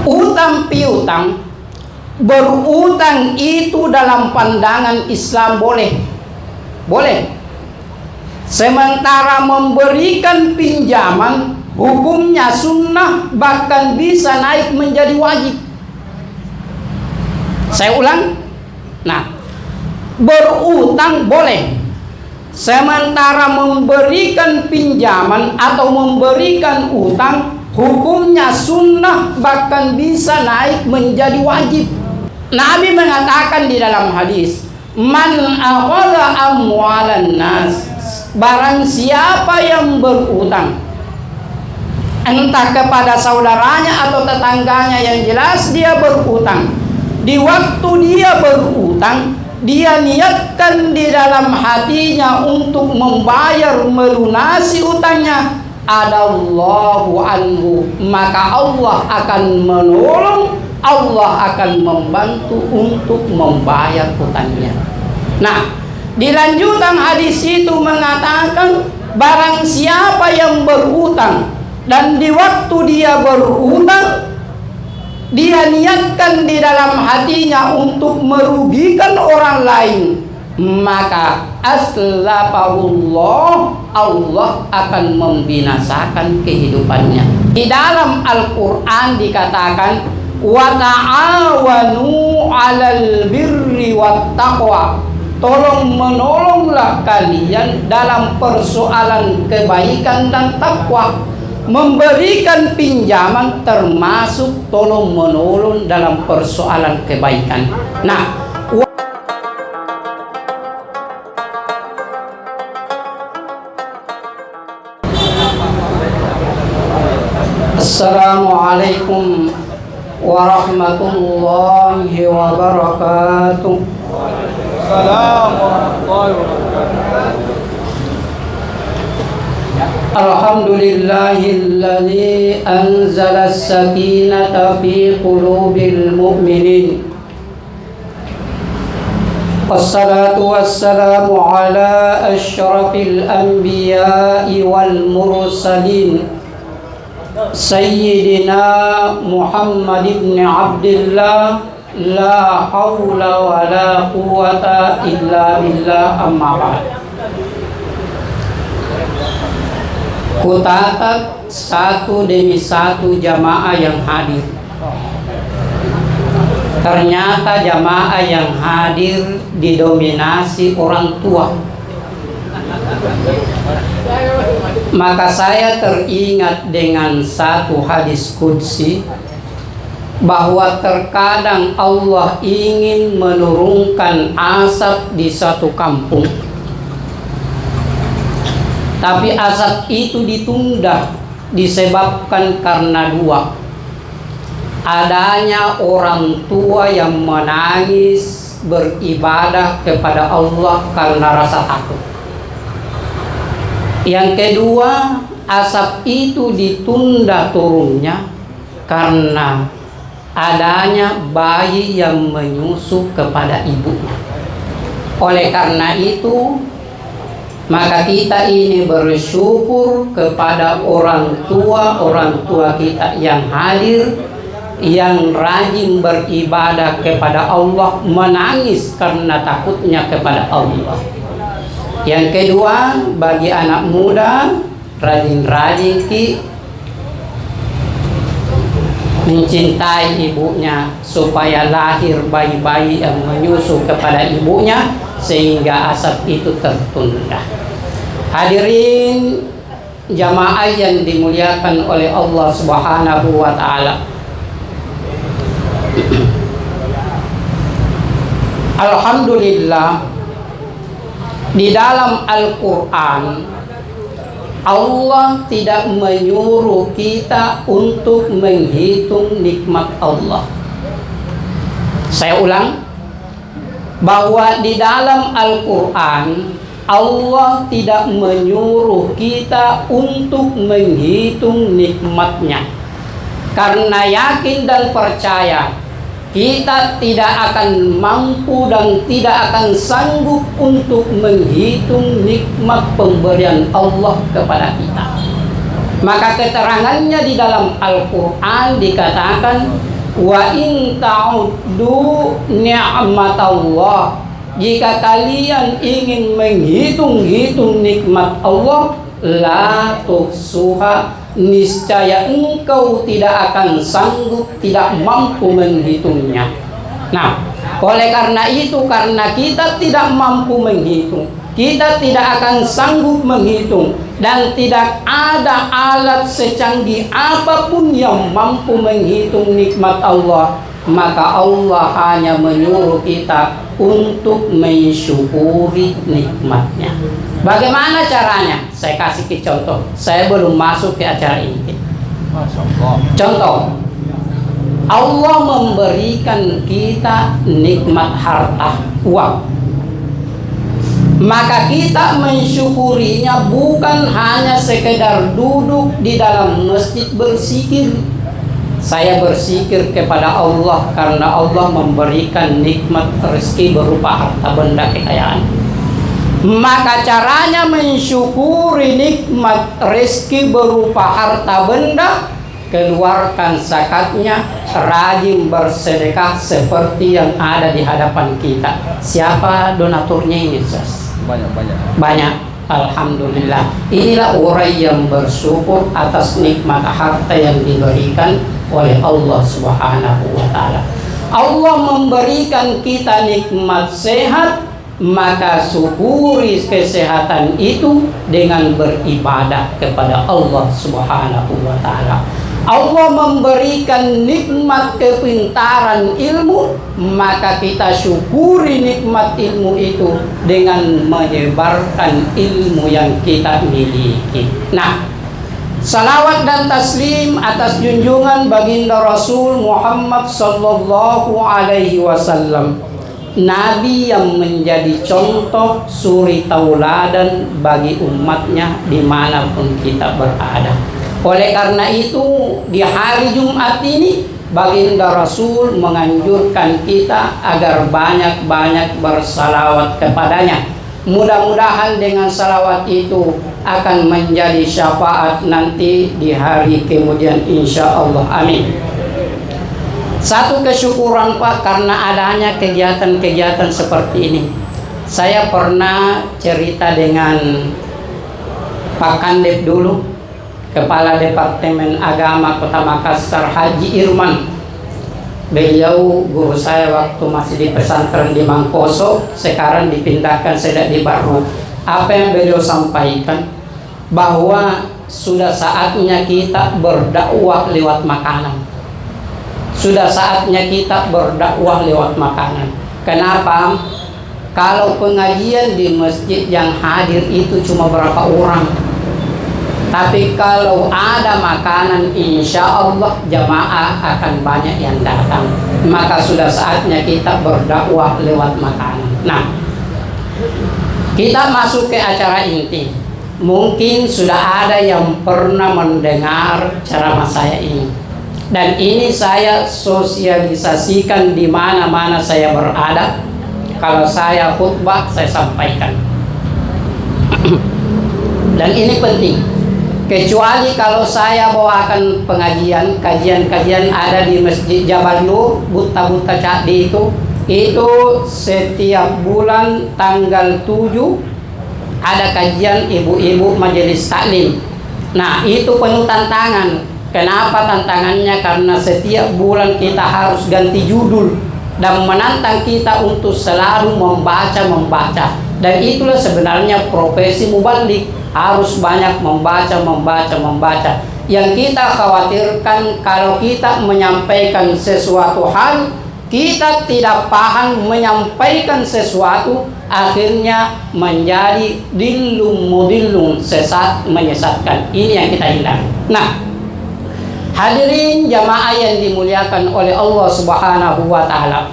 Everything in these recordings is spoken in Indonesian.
Utang piutang, berutang itu dalam pandangan Islam boleh. Boleh. Sementara memberikan pinjaman hukumnya sunnah, bahkan bisa naik menjadi wajib. Saya ulang. Nah, berutang boleh. Sementara memberikan pinjaman atau memberikan utang hukumnya sunnah, bahkan bisa naik menjadi wajib. Nabi mengatakan di dalam hadis, man akhadha amwalan nas, barang siapa yang berutang, entah kepada saudaranya atau tetangganya, yang jelas dia berutang. Di waktu dia berutang, dia niatkan di dalam hatinya untuk membayar, melunasi utangnya, adallahu anhu, maka Allah akan menolong, Allah akan membantu untuk membayar utangnya. Nah, di lanjutan hadis itu mengatakan, barang siapa yang berutang dan di waktu dia berutang, dia niatkan di dalam hatinya untuk merugikan orang lain, maka aslafahullah, Allah akan membinasakan kehidupannya. Di dalam Al-Quran dikatakan, wa ta'awanu 'alal birri wat taqwa, tolong menolonglah kalian dalam persoalan kebaikan dan takwa. Memberikan pinjaman termasuk tolong menolong dalam persoalan kebaikan. Nah, Assalamualaikum warahmatullahi wabarakatuh. Assalamualaikum warahmatullahi. Alhamdulillahilladzi anzala as-sakinata fi qulubil mu'minin. Wassalatu wassalamu ala asyrafil anbiya'i wal mursalin, Sayyidina Muhammad ibn Abdillah, la hawla wa la quwata illa billah, amma ba'd. Kutatat satu demi satu jamaah yang hadir. Ternyata jamaah yang hadir didominasi orang tua. Maka saya teringat dengan satu hadis qudsi, bahwa terkadang Allah ingin menurunkan asap di satu kampung, tapi asap itu ditunda disebabkan karena dua: adanya orang tua yang menangis beribadah kepada Allah karena rasa takut. Yang kedua, asap itu ditunda turunnya karena adanya bayi yang menyusu kepada ibunya. Oleh karena itu, maka kita ini bersyukur kepada orang tua kita yang hadir, yang rajin beribadah kepada Allah, menangis karena takutnya kepada Allah. Yang kedua, bagi anak muda, rajin-rajin mencintai ibunya supaya lahir bayi-bayi yang menyusu kepada ibunya, sehingga asap itu tertunda. Hadirin jamaah yang dimuliakan oleh Allah Subhanahu wa ta'ala, alhamdulillah, di dalam Al-Quran Allah tidak menyuruh kita untuk menghitung nikmat Allah. Saya ulang, bahwa di dalam Al-Quran Allah tidak menyuruh kita untuk menghitung nikmatnya, karena yakin dan percaya kita tidak akan mampu dan tidak akan sanggup untuk menghitung nikmat pemberian Allah kepada kita. Maka keterangannya di dalam Al-Quran dikatakan, Wa in ta'uddu ni'matallah, jika kalian ingin menghitung-hitung nikmat Allah, la tuhsuha, niscaya engkau tidak akan sanggup, tidak mampu menghitungnya. Nah, oleh karena itu, karena kita tidak mampu menghitung, kita tidak akan sanggup menghitung, dan tidak ada alat secanggih apapun yang mampu menghitung nikmat Allah, maka Allah hanya menyuruh kita untuk mensyukuri nikmatnya. Bagaimana caranya? Saya kasih ke contoh. Saya belum masuk ke acara ini. Contoh, Allah memberikan kita nikmat harta, uang. Maka kita mensyukurinya bukan hanya sekedar duduk di dalam masjid berzikir. Saya berzikir kepada Allah karena Allah memberikan nikmat rezeki berupa harta benda kekayaan. Maka caranya mensyukuri nikmat rezeki berupa harta benda, keluarkan zakatnya, rajin bersedekah seperti yang ada di hadapan kita. Siapa donaturnya ini, Sos? Banyak. Alhamdulillah. Inilah orang yang bersyukur atas nikmat harta yang diberikan oleh Allah Subhanahu wa Ta'ala. Allah memberikan kita nikmat sehat, maka syukuri kesehatan itu dengan beribadah kepada Allah Subhanahu wa Ta'ala. Allah memberikan nikmat kepintaran ilmu, maka kita syukuri nikmat ilmu itu dengan menyebarkan ilmu yang kita miliki. Nah, salawat dan taslim atas junjungan baginda Rasul Muhammad sallallahu alaihi wasallam, Nabi yang menjadi contoh suri tauladan bagi umatnya dimanapun kita berada. Oleh karena itu, di hari Jumat ini baginda Rasul menganjurkan kita agar banyak-banyak bersalawat kepadanya. Mudah-mudahan dengan salawat itu akan menjadi syafaat nanti di hari kemudian, insya Allah. Amin. Satu kesyukuran Pak, karena adanya kegiatan-kegiatan seperti ini. Saya pernah cerita dengan Pak Kandep dulu, Kepala Departemen Agama Kota Makassar, Haji Irman. Beliau guru saya waktu masih di pesantren di Mangkoso, sekarang dipindahkan sedang di Baru. Apa yang beliau sampaikan, bahwa sudah saatnya kita berdakwah lewat makanan. Sudah saatnya kita berdakwah lewat makanan. Kenapa? Kalau pengajian di masjid yang hadir itu cuma berapa orang, tapi kalau ada makanan, insya Allah jamaah akan banyak yang datang. Maka sudah saatnya kita berdakwah lewat makanan. Nah, kita masuk ke acara inti. Mungkin sudah ada yang pernah mendengar ceramah saya ini, dan ini saya sosialisasikan di mana-mana saya berada. Kalau saya khutbah, saya sampaikan. Dan ini penting. Kecuali kalau saya bawakan pengajian, kajian-kajian ada di Masjid Jabal Nur, Buta-Buta Cakdi itu setiap bulan tanggal 7 ada kajian ibu-ibu majelis taklim. Nah, itu penuh tantangan. Kenapa tantangannya? Karena setiap bulan kita harus ganti judul dan menantang kita untuk selalu membaca. Dan itulah sebenarnya profesi mubalik, harus banyak membaca. Yang kita khawatirkan kalau kita menyampaikan sesuatu hal, kita tidak paham menyampaikan sesuatu, akhirnya menjadi dilum, sesat, menyesatkan. Ini yang kita hindari. Nah, hadirin jamaah yang dimuliakan oleh Allah Subhanahu wa Ta'ala,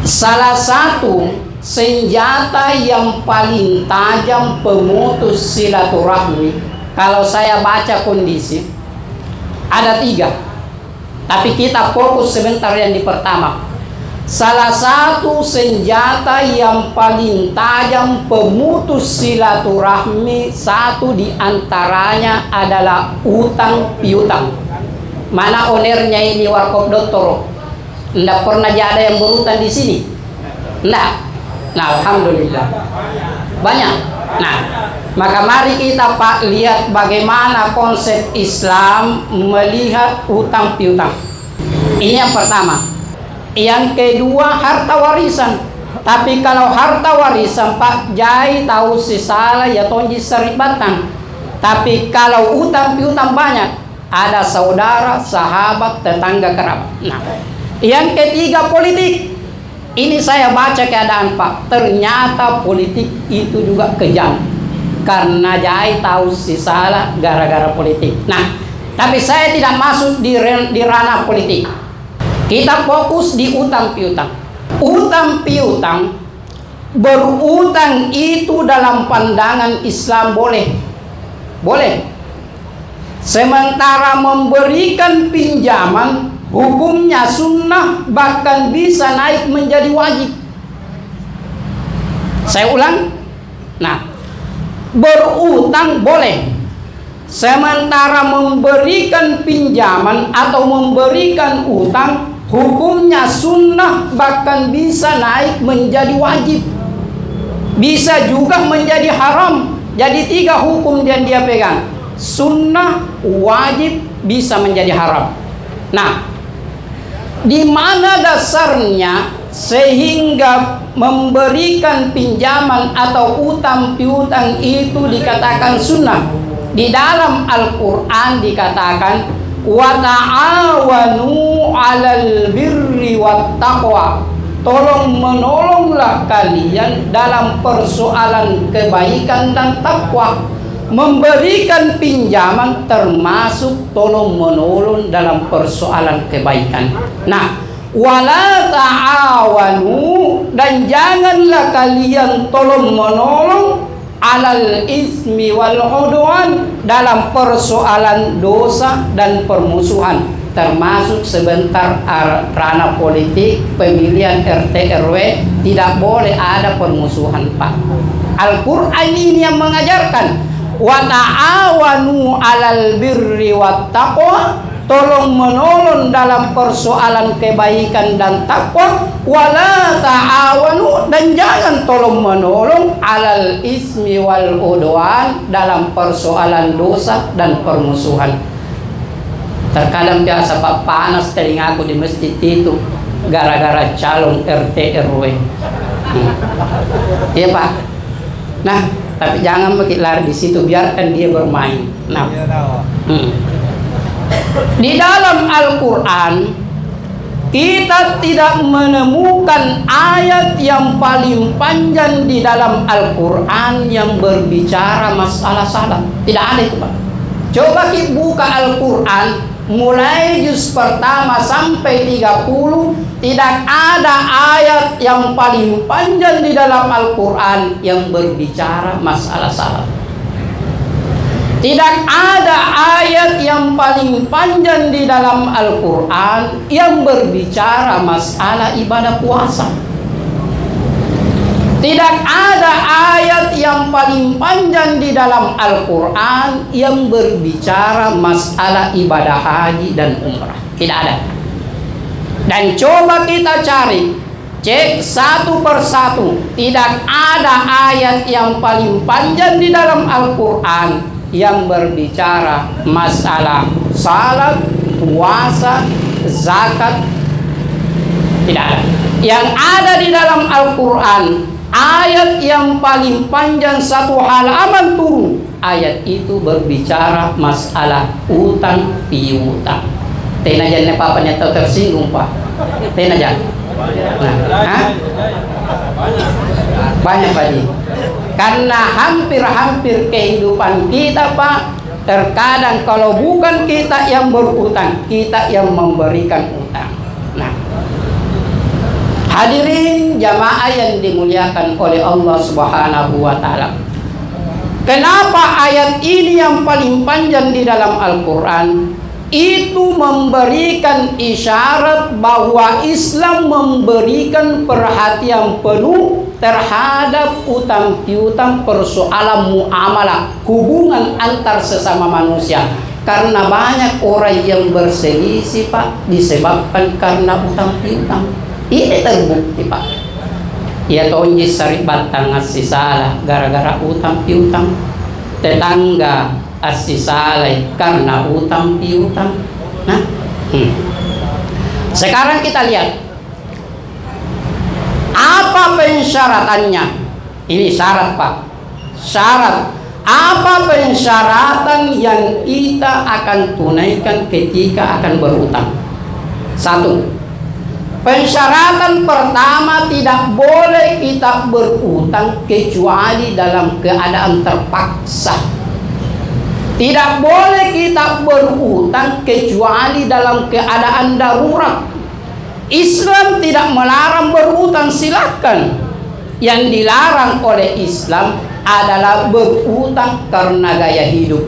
salah satu senjata yang paling tajam pemutus silaturahmi, kalau saya baca kondisi, ada 3. Tapi kita fokus sebentar yang di pertama. Salah satu senjata yang paling tajam pemutus silaturahmi, satu di antaranya adalah utang piutang. Mana ownernya ini Warkop Dottoro? Nggak pernah ada yang berutang di sini. Nggak. Nah, alhamdulillah. Banyak. Nah, maka mari kita Pak lihat bagaimana konsep Islam melihat utang piutang. Ini yang pertama. Yang kedua, harta warisan. Tapi kalau harta warisan Pak Jai tahu si salah ya tonji serit batang. Tapi kalau utang piutang banyak, ada saudara, sahabat, tetangga, kerabat. Nah, yang ketiga politik. Ini saya baca keadaan Pak. Ternyata politik itu juga kejam. Karena Jai tahu si salah gara-gara politik. Nah, tapi saya tidak masuk di ranah politik. Kita fokus di utang piutang. Utang piutang, berutang itu dalam pandangan Islam boleh. Boleh. Sementara memberikan pinjaman hukumnya sunnah, bahkan bisa naik menjadi wajib. Saya ulang. Nah, berutang boleh. Sementara memberikan pinjaman atau memberikan utang hukumnya sunnah, bahkan bisa naik menjadi wajib. Bisa juga menjadi haram. Jadi 3 hukum yang dia pegang. Sunnah, wajib, bisa menjadi haram. Nah, di mana dasarnya sehingga memberikan pinjaman atau utang piutang itu dikatakan sunnah? Di dalam Al-Quran dikatakan wa ta'awanu 'alal birri wat taqwa. Tolong menolonglah kalian dalam persoalan kebaikan dan takwa. Memberikan pinjaman termasuk tolong menolong dalam persoalan kebaikan. Nah, wala ta'awanu, dan janganlah kalian tolong menolong alal ismi wal udwan, dalam persoalan dosa dan permusuhan, termasuk sebentar ranah politik, pemilihan RT RW, tidak boleh ada permusuhan Pak. Al-Quran ini yang mengajarkan wa ta'awanu 'alal birri wat taqwa, tolong menolong dalam persoalan kebaikan dan takwa. Wala ta'awanu, dan jangan tolong menolong 'alal ismi wal udwan, dalam persoalan dosa dan permusuhan. Terkadang biasa Pak, panas telingaku di masjid itu gara-gara calon RT RW. Iya Pak. Nah, tapi jangan makin lari di situ, biarkan dia bermain. Nah, di dalam Al-Quran kita tidak menemukan ayat yang paling panjang di dalam Al-Quran yang berbicara masalah salat. Tidak ada itu Pak. Coba kita buka Al-Quran mulai juz pertama sampai 30, tidak ada ayat yang paling panjang di dalam Al-Quran yang berbicara masalah salat. Tidak ada ayat yang paling panjang di dalam Al-Quran yang berbicara masalah ibadah puasa. Tidak ada ayat yang paling panjang di dalam Al-Quran yang berbicara masalah ibadah haji dan umrah. Tidak ada. Dan coba kita cari, cek satu persatu, tidak ada ayat yang paling panjang di dalam Al-Quran yang berbicara masalah salat, puasa, zakat. Tidak ada. Yang ada di dalam Al-Quran, ayat yang paling panjang 1 halaman turun, ayat itu berbicara masalah utang piutang. Tenajan papanya tersinggung Pak. Tenajan. Nah, banyak Pak Ji. Karena hampir-hampir kehidupan kita Pak, terkadang kalau bukan kita yang berutang, kita yang memberikan utang. Nah, hadirin jamaah yang dimuliakan oleh Allah Subhanahu wa taala. Kenapa ayat ini yang paling panjang di dalam Al-Quran? Itu memberikan isyarat bahwa Islam memberikan perhatian penuh terhadap utang piutang, persoalan muamalah, hubungan antar sesama manusia. Karena banyak orang yang berselisih Pak, disebabkan karena utang piutang. Ini terbukti Pak. Ya tonji sari batang assi salah gara-gara utang piutang. Tetangga assi salah karena utang piutang. Nah, sekarang kita lihat apa pensyaratannya. Ini syarat Pak. Syarat. Apa persyaratan yang kita akan tunaikan ketika akan berutang? Satu, persyaratan pertama, tidak boleh kita berutang kecuali dalam keadaan terpaksa. Tidak boleh kita berutang kecuali dalam keadaan darurat. Islam tidak melarang berutang, silakan. Yang dilarang oleh Islam adalah berutang karena gaya hidup.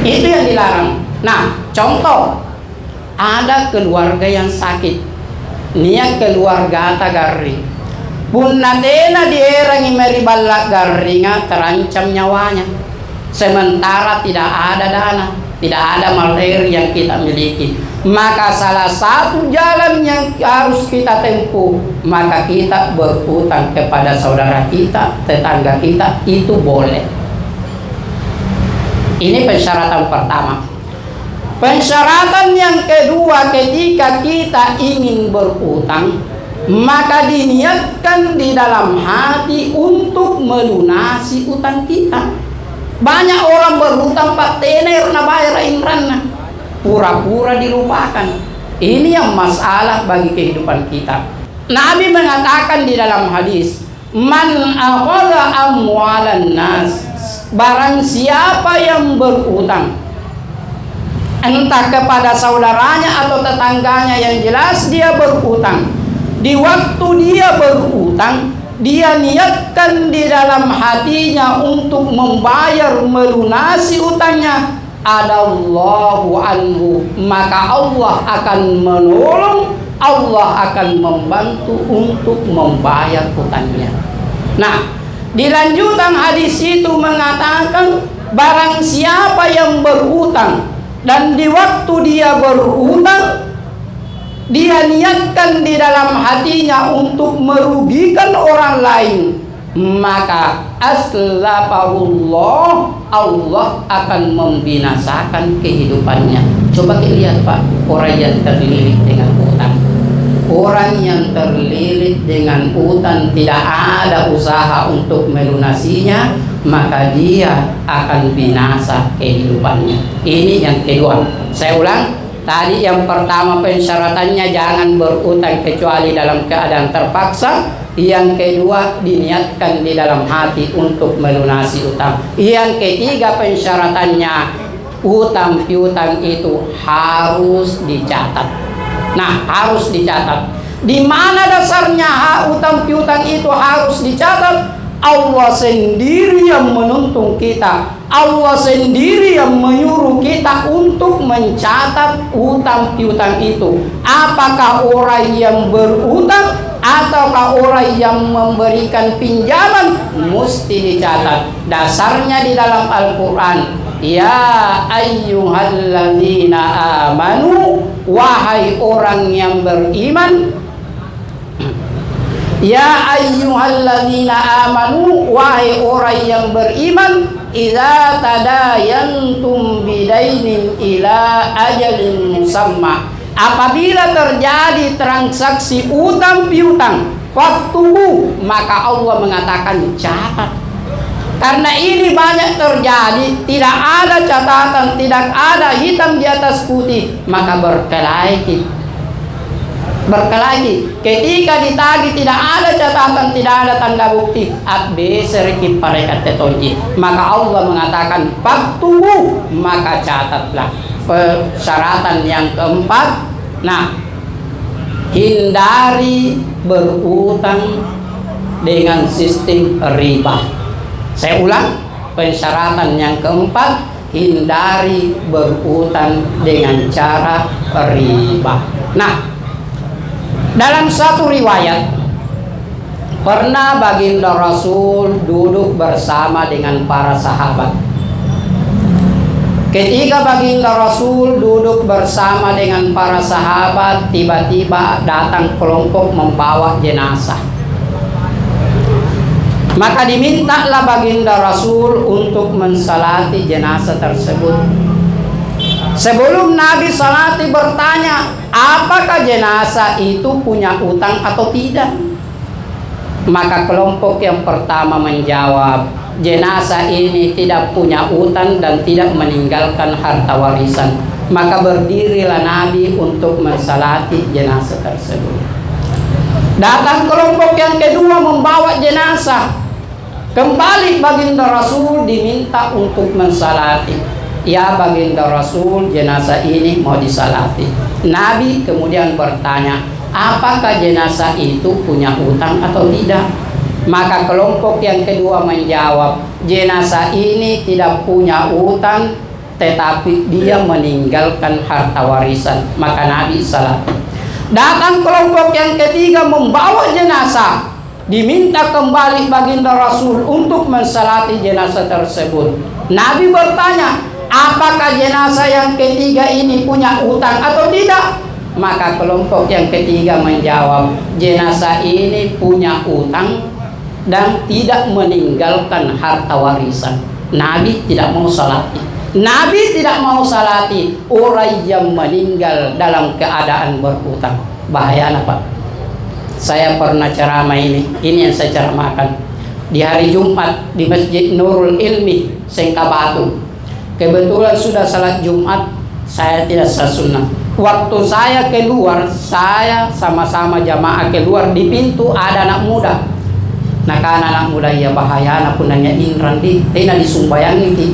Itu yang dilarang. Nah, contoh, ada keluarga yang sakit, niat keluarga tagari, punnatena dierangi meriballak garringa, terancam nyawanya. Sementara tidak ada dana, tidak ada materi yang kita miliki. Maka salah satu jalan yang harus kita tempuh, maka kita berutang kepada saudara kita, tetangga kita, itu boleh. Ini persyaratan pertama. Persyaratan yang kedua, ketika kita ingin berutang, maka diniatkan di dalam hati untuk melunasi utang kita. Banyak orang berutang Pak tener na bayar inranna, pura-pura dilupakan. Ini yang masalah bagi kehidupan kita. Nabi mengatakan di dalam hadis, man akhadha amwalan nas, barang siapa yang berutang, entah kepada saudaranya atau tetangganya, yang jelas dia berutang. Di waktu dia berutang, dia niatkan di dalam hatinya untuk membayar, melunasi utangnya, adallahu anhu, maka Allah akan menolong, Allah akan membantu untuk membayar utangnya. Nah, di lanjutan hadis itu mengatakan, barang siapa yang berutang dan di waktu dia berutang, dia niatkan di dalam hatinya untuk merugikan orang lain, maka aslafahullah, Allah akan membinasakan kehidupannya. Coba kita lihat Pak, orang yang terlilit dengan utang, orang yang terlilit dengan utang tidak ada usaha untuk melunasinya, maka dia akan binasa kehidupannya. Ini yang kedua. Saya ulang. Tadi yang pertama persyaratannya jangan berutang kecuali dalam keadaan terpaksa. Yang kedua, diniatkan di dalam hati untuk melunasi utang. Yang ketiga persyaratannya, utang piutang itu harus dicatat. Nah, harus dicatat. Di mana dasarnya utang piutang itu harus dicatat? Allah sendiri yang menuntun kita, Allah sendiri yang menyuruh kita untuk mencatat utang piutang itu. Apakah orang yang berutang ataukah orang yang memberikan pinjaman, mesti dicatat. Dasarnya di dalam Al-Quran, ya ayyuhalladzina amanu, wahai orang yang beriman. Ya ayyuhalladzina amanu, wahai orang yang beriman, idza tadayantum bidainin ila ajalin musamma, apabila terjadi transaksi utang piutang, faktubu, maka Allah mengatakan catat. Karena ini banyak terjadi, tidak ada catatan, tidak ada hitam di atas putih, maka berkelahi. Ketika ditagih tidak ada catatan, tidak ada tanda bukti, serikip parekat tetonji, maka Allah mengatakan faktubu, maka catatlah. Persyaratan yang keempat, nah, hindari berutang dengan sistem riba. Saya ulang, persyaratan yang keempat, hindari berutang dengan cara riba. Nah, dalam satu riwayat, pernah baginda Rasul duduk bersama dengan para sahabat. Ketika baginda Rasul duduk bersama dengan para sahabat, tiba-tiba datang kelompok membawa jenazah. Maka dimintalah baginda Rasul untuk mensalati jenazah tersebut. Sebelum Nabi salati bertanya, apakah jenazah itu punya utang atau tidak? Maka kelompok yang pertama menjawab, jenazah ini tidak punya utang dan tidak meninggalkan harta warisan. Maka berdirilah Nabi untuk mensalati jenazah tersebut. Datang kelompok yang kedua membawa jenazah. Kembali baginda Rasul diminta untuk mensalati. Ya baginda Rasul, jenazah ini mau disalati. Nabi kemudian bertanya, apakah jenazah itu punya utang atau tidak? Maka kelompok yang kedua menjawab, jenazah ini tidak punya utang, tetapi dia meninggalkan harta warisan. Maka Nabi salati. Datang kelompok yang ketiga membawa jenazah. Diminta kembali baginda Rasul untuk mensalati jenazah tersebut. Nabi bertanya, apakah jenazah yang ketiga ini punya utang atau tidak? Maka kelompok yang ketiga menjawab, jenazah ini punya utang dan tidak meninggalkan harta warisan. Nabi tidak mau salati. Nabi tidak mau salati orang yang meninggal dalam keadaan berutang. Bahaya Pak. Saya pernah ceramah ini yang saya ceramahkan di hari Jumat di Masjid Nurul Ilmi Sengkabatu. Kebetulan sudah salat Jumat, saya tidak salat sunnah. Waktu saya keluar, saya sama-sama jamaah keluar, di pintu ada anak muda. Nah kan anak muda ya bahaya, anak punanya Indran tidak disumbayangi ti.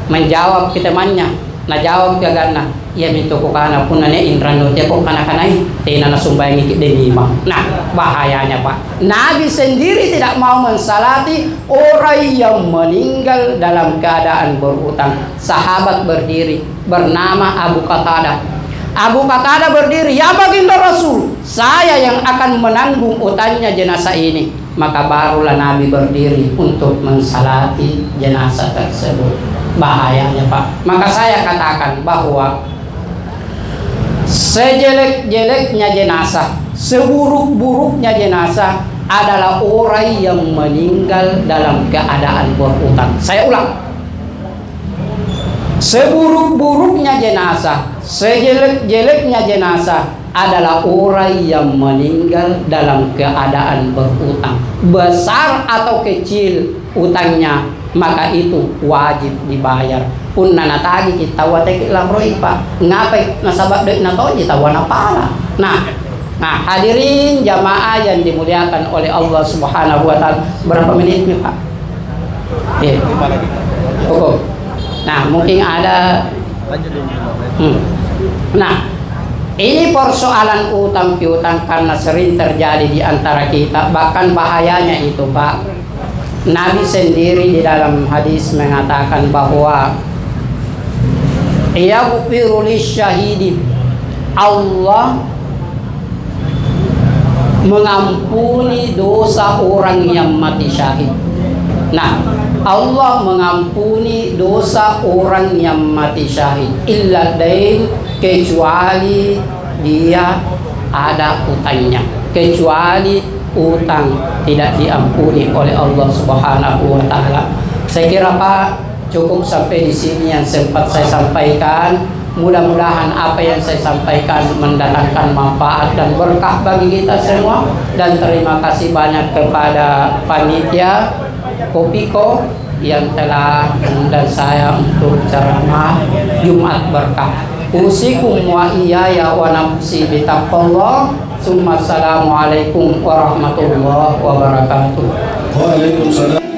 Menjawab ke temannya, nah jawab ke gana, ia minta ko kana punanya Indran do tiap kana-kanai, tidak nasumbayangi ke denima. Nah bahayanya Pak. Nabi sendiri tidak mau mensalati orang yang meninggal dalam keadaan berutang. Sahabat berdiri bernama Abu Qatadah. Abu Qatadah berdiri, ya baginda Rasul, saya yang akan menanggung utangnya jenazah ini. Maka barulah Nabi berdiri untuk mensalati jenazah tersebut. Bahayanya Pak. Maka saya katakan bahwa sejelek-jeleknya jenazah, seburuk-buruknya jenazah adalah orang yang meninggal dalam keadaan berutang. Saya ulang, seburuk-buruknya jenazah, sejelek-jeleknya jenazah adalah orang yang meninggal dalam keadaan berutang. Besar atau kecil utangnya, maka itu wajib dibayar. Pun nanatagi kita watek lamroi Pak. Ngapai nasabak dek natoji tawana pala. Nah, hadirin jamaah yang dimuliakan oleh Allah Subhanahu wa taala. Berapa menit nih Pak? Cukup. Nah, mungkin ada Nah, ini persoalan utang piutang karena sering terjadi di antara kita. Bahkan bahayanya itu Pak, Nabi sendiri di dalam hadis mengatakan bahwa yaghfiru lisyahidi, Allah mengampuni dosa orang yang mati syahid. Nah, Allah mengampuni dosa orang yang mati syahid illa dain, kecuali dia ada utangnya, kecuali utang tidak diampuni oleh Allah Subhanahu wa taala. Saya kira Pak cukup sampai di sini yang sempat saya sampaikan. Mudah-mudahan apa yang saya sampaikan mendatangkan manfaat dan berkah bagi kita semua. Dan terima kasih banyak kepada panitia Kopiko yang telah mengundang saya untuk ceramah Jumat berkah. Usikum wa iyaya wa nafsi bitaqwallah. Assalamualaikum warahmatullahi wabarakatuh. Waalaikumsalam.